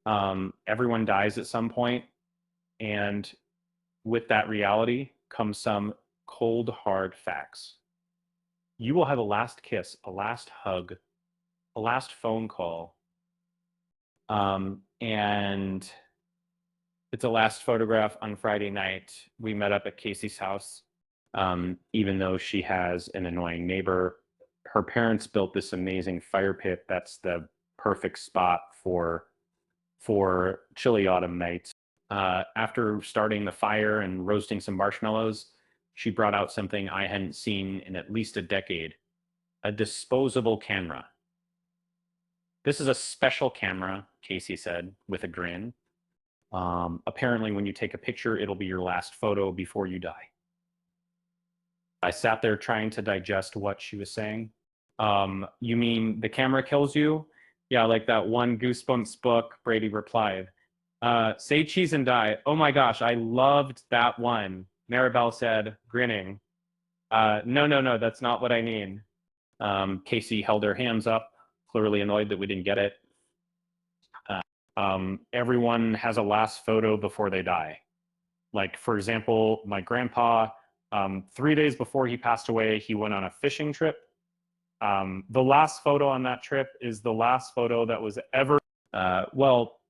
Everyone dies at some point, and with that reality comes some cold, hard facts. You will have a last kiss, a last hug, a last phone call, and it's a last photograph on Friday night. We met up at Casey's house. Even though she has an annoying neighbor, her parents built this amazing fire pit that's the perfect spot for chilly autumn nights. After starting the fire and roasting some marshmallows, she brought out something I hadn't seen in at least a decade, a disposable camera. This is a special camera, Casey said with a grin. Apparently, when you take a picture, it'll be your last photo before you die. I sat there trying to digest what she was saying. You mean the camera kills you? Yeah, like that one Goosebumps book, Brady replied. Say cheese and die. Oh my gosh, I loved that one, Maribel said, grinning. No, no, no, that's not what I mean. Casey held her hands up, clearly annoyed that we didn't get it. Everyone has a last photo before they die. Like, for example, my grandpa, 3 days before he passed away, he went on a fishing trip. The last photo on that trip is the last photo that was ever. Well,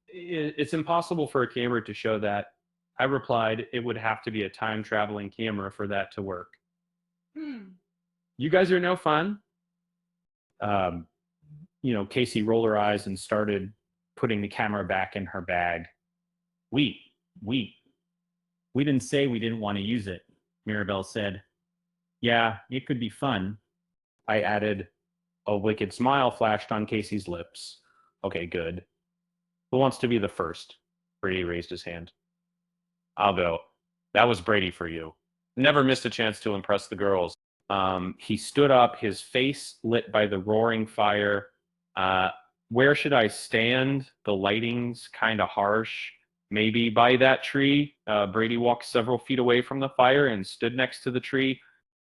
it's impossible for a camera to show that. I replied, it would have to be a time traveling camera for that to work. You guys are no fun. Casey rolled her eyes and started putting the camera back in her bag. We didn't say we didn't want to use it, Mirabelle said. Yeah, it could be fun. I added. A wicked smile flashed on Casey's lips. Okay, good. Who wants to be the first? Brady raised his hand. I'll go. That was Brady for you. Never missed a chance to impress the girls. He stood up, his face lit by the roaring fire. Where should I stand? The lighting's kind of harsh. Maybe by that tree. Brady walked several feet away from the fire and stood next to the tree.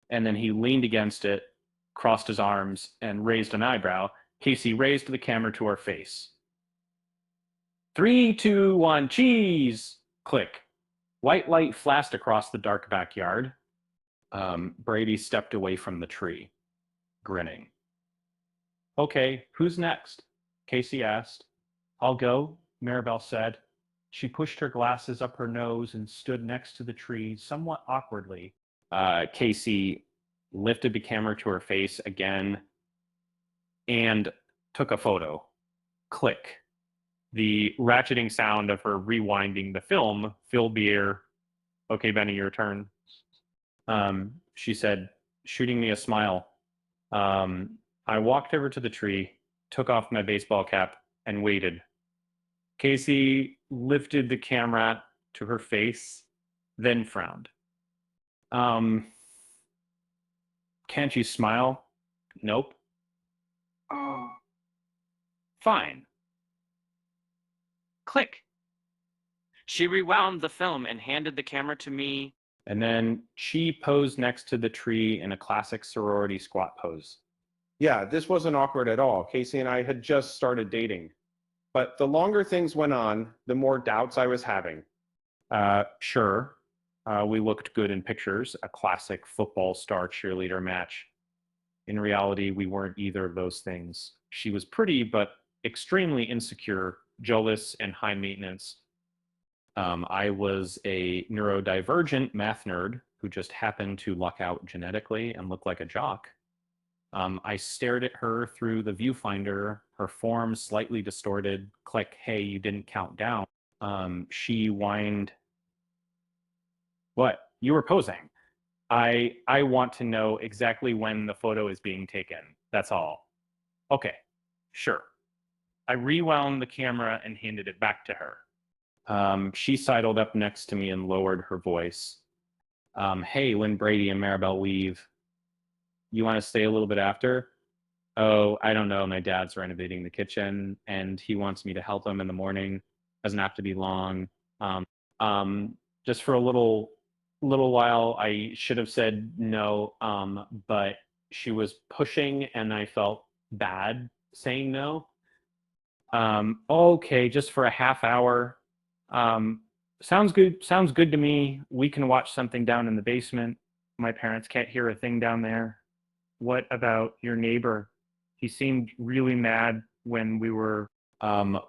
And then he leaned against it, crossed his arms, and raised an eyebrow. Casey raised the camera to her face. 3, 2, 1, cheese! Click. White light flashed across the dark backyard. Brady stepped away from the tree, grinning. Okay, who's next? Casey asked. I'll go, Maribel said. She pushed her glasses up her nose and stood next to the tree, somewhat awkwardly. Casey lifted the camera to her face again and took a photo. Click. The ratcheting sound of her rewinding the film filled the air. Okay, Benny, your turn. She said, shooting me a smile. I walked over to the tree, took off my baseball cap, and waited. Casey lifted the camera to her face, then frowned. Can't you smile? Nope. Oh. Fine. Click. She rewound the film and handed the camera to me. And then she posed next to the tree in a classic sorority squat pose. Yeah, this wasn't awkward at all. Casey and I had just started dating. But the longer things went on, the more doubts I was having. Sure, we looked good in pictures, a classic football star cheerleader match. In reality, we weren't either of those things. She was pretty, but extremely insecure, jealous, and high maintenance. I was a neurodivergent math nerd who just happened to luck out genetically and look like a jock. I stared at her through the viewfinder, her form slightly distorted. Click, hey, you didn't count down. She whined, what? You were posing. I want to know exactly when the photo is being taken. That's all. Okay, sure. I rewound the camera and handed it back to her. She sidled up next to me and lowered her voice. Hey, when Brady and Maribel leave, you want to stay a little bit after? Oh, I don't know. My dad's renovating the kitchen and he wants me to help him in the morning. Doesn't have to be long. Just for a little while, I should have said no, but she was pushing and I felt bad saying no. Okay, just for a half hour. Um, sounds good. Sounds good to me. We can watch something down in the basement. My parents can't hear a thing down there. What about your neighbor? He seemed really mad when we were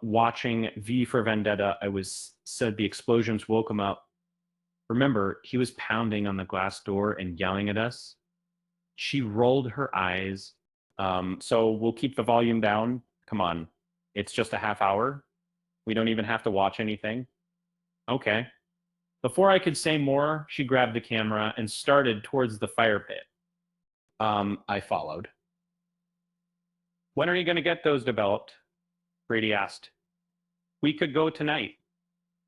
watching V for Vendetta. I was said the explosions woke him up. Remember, he was pounding on the glass door and yelling at us. She rolled her eyes. So we'll keep the volume down. Come on. It's just a half hour. We don't even have to watch anything. Okay. Before I could say more, she grabbed the camera and started towards the fire pit. I followed. When are you going to get those developed? Brady asked. We could go tonight.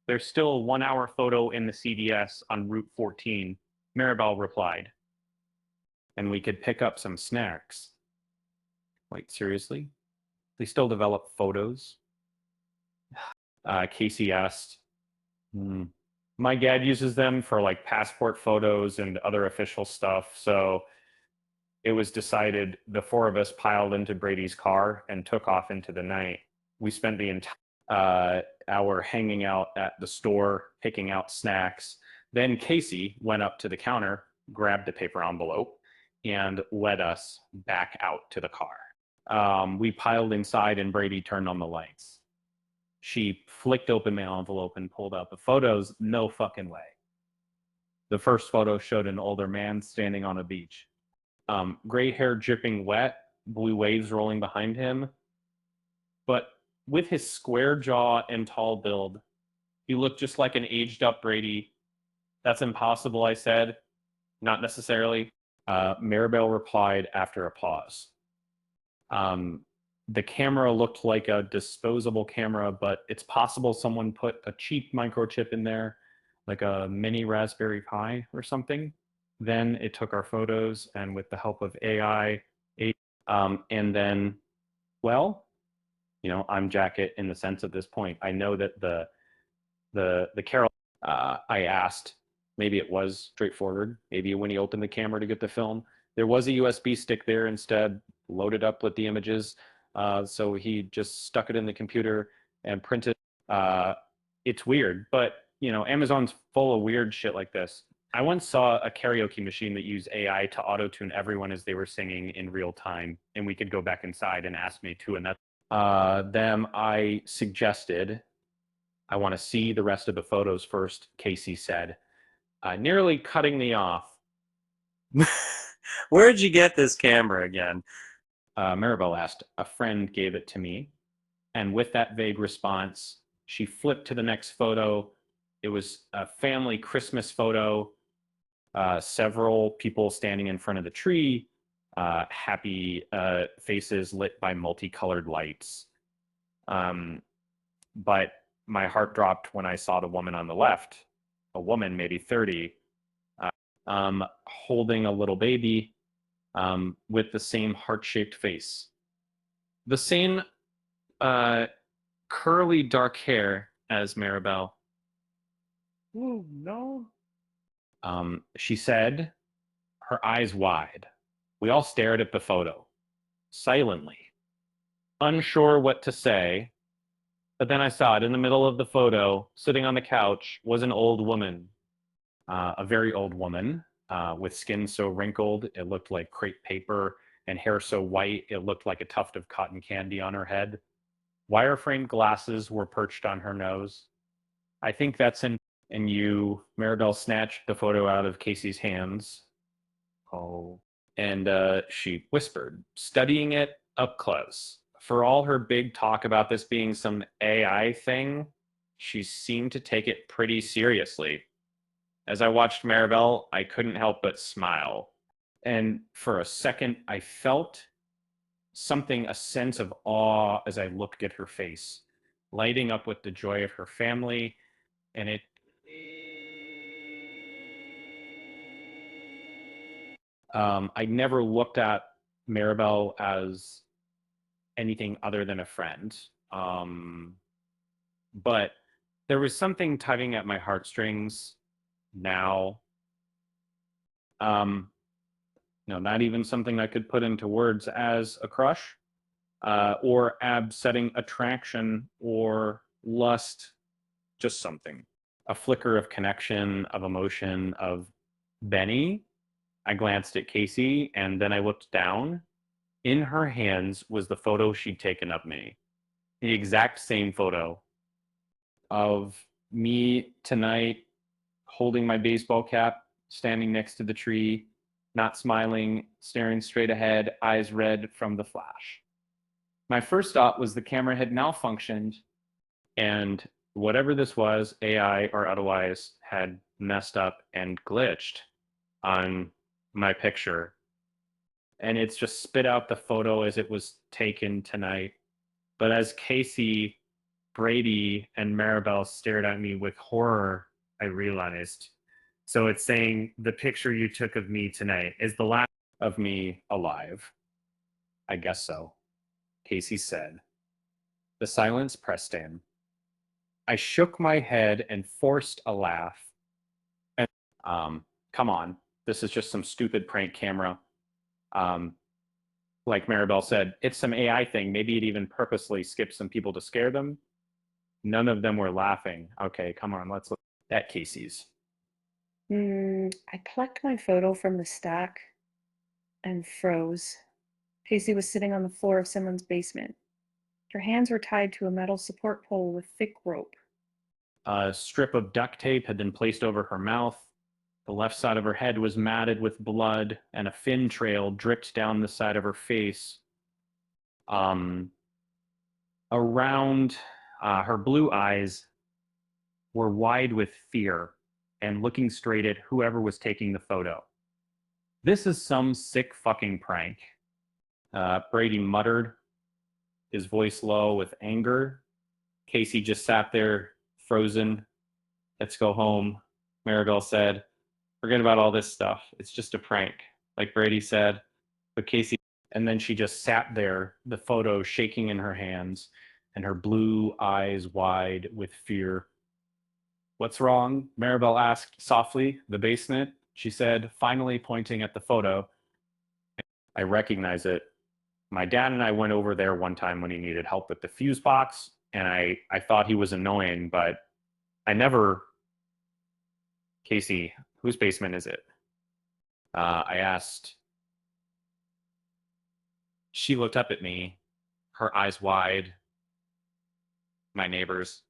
There's still a 1 hour photo in the CDS on Route 14, Maribel replied. And we could pick up some snacks. Wait, seriously? They still develop photos? Casey asked. Hmm. My dad uses them for like passport photos and other official stuff. So it was decided the four of us piled into Brady's car and took off into the night. We spent the entire hour hanging out at the store, picking out snacks. Then Casey went up to the counter, grabbed a paper envelope, and led us back out to the car. We piled inside, and Brady turned on the lights. She flicked open my envelope and pulled out the photos. No fucking way. The first photo showed an older man standing on a beach. Gray hair dripping wet, blue waves rolling behind him. But with his square jaw and tall build, he looked just like an aged up Brady. That's impossible, I said. Not necessarily. Maribel replied after a pause. Um, the camera looked like a disposable camera, but it's possible someone put a cheap microchip in there, like a mini Raspberry Pi or something. Then it took our photos, and with the help of AI, and then, well, I'm Jacket in the sense at this point. I know that the Carol I asked, maybe it was straightforward. Maybe when he opened the camera to get the film, there was a USB stick there instead, loaded up with the images. So he just stuck it in the computer and printed. It's weird, but Amazon's full of weird shit like this. I once saw a karaoke machine that used AI to auto-tune everyone as they were singing in real time, and we could go back inside and ask me to. And that them I suggested I want to see the rest of the photos first, Casey said, nearly cutting me off. Where'd you get this camera again? Maribel asked. A friend gave it to me. And with that vague response, she flipped to the next photo. It was a family Christmas photo, several people standing in front of the tree, happy faces lit by multicolored lights. But my heart dropped when I saw the woman on the left, a woman, maybe 30, holding a little baby with the same heart-shaped face. The same curly dark hair as Maribel. Oh, no. She said, her eyes wide. We all stared at the photo, silently, unsure what to say. But then I saw it in the middle of the photo, sitting on the couch, was an old woman, a very old woman, with skin so wrinkled it looked like crepe paper, and hair so white it looked like a tuft of cotton candy on her head. Wire-framed glasses were perched on her nose. I think that's in. And Maribel snatched the photo out of Casey's hands. Oh. And she whispered, studying it up close. For all her big talk about this being some AI thing, she seemed to take it pretty seriously. As I watched Maribel, I couldn't help but smile. And for a second, I felt something, a sense of awe as I looked at her face, lighting up with the joy of her family. And I never looked at Maribel as anything other than a friend. But there was something tugging at my heartstrings now. No, not even something I could put into words as a crush. or absetting attraction or lust, just something. A flicker of connection, of emotion, of Benny. I glanced at Casey and then I looked down. In her hands was the photo she'd taken of me. The exact same photo of me tonight holding my baseball cap, standing next to the tree, not smiling, staring straight ahead, eyes red from the flash. My first thought was the camera had malfunctioned and whatever this was, AI or otherwise, had messed up and glitched on my picture. And it's just spit out the photo as it was taken tonight. But as Casey, Brady, and Maribel stared at me with horror, I realized. So it's saying the picture you took of me tonight is the last of me alive. I guess so, Casey said. The silence pressed in. I shook my head and forced a laugh. And, come on, this is just some stupid prank camera. Um, like Maribel said, it's some AI thing. Maybe it even purposely skipped some people to scare them. None of them were laughing. Okay, come on, let's look at Casey's. I plucked my photo from the stack and froze. Casey was sitting on the floor of someone's basement. Her hands were tied to a metal support pole with thick rope. A strip of duct tape had been placed over her mouth. The left side of her head was matted with blood, and a fin trail dripped down the side of her face. Um, Around her blue eyes were wide with fear and looking straight at whoever was taking the photo. This is some sick fucking prank. Brady muttered, his voice low with anger. Casey just sat there, frozen. Let's go home, Maribel said. Forget about all this stuff. It's just a prank, like Brady said. But Casey, and then she just sat there, the photo shaking in her hands and her blue eyes wide with fear. What's wrong? Maribel asked softly. The basement, she said, finally pointing at the photo. I recognize it. My dad and I went over there one time when he needed help with the fuse box, and I thought he was annoying, but I never. Casey, whose basement is it? I asked. She looked up at me, her eyes wide. My neighbor's.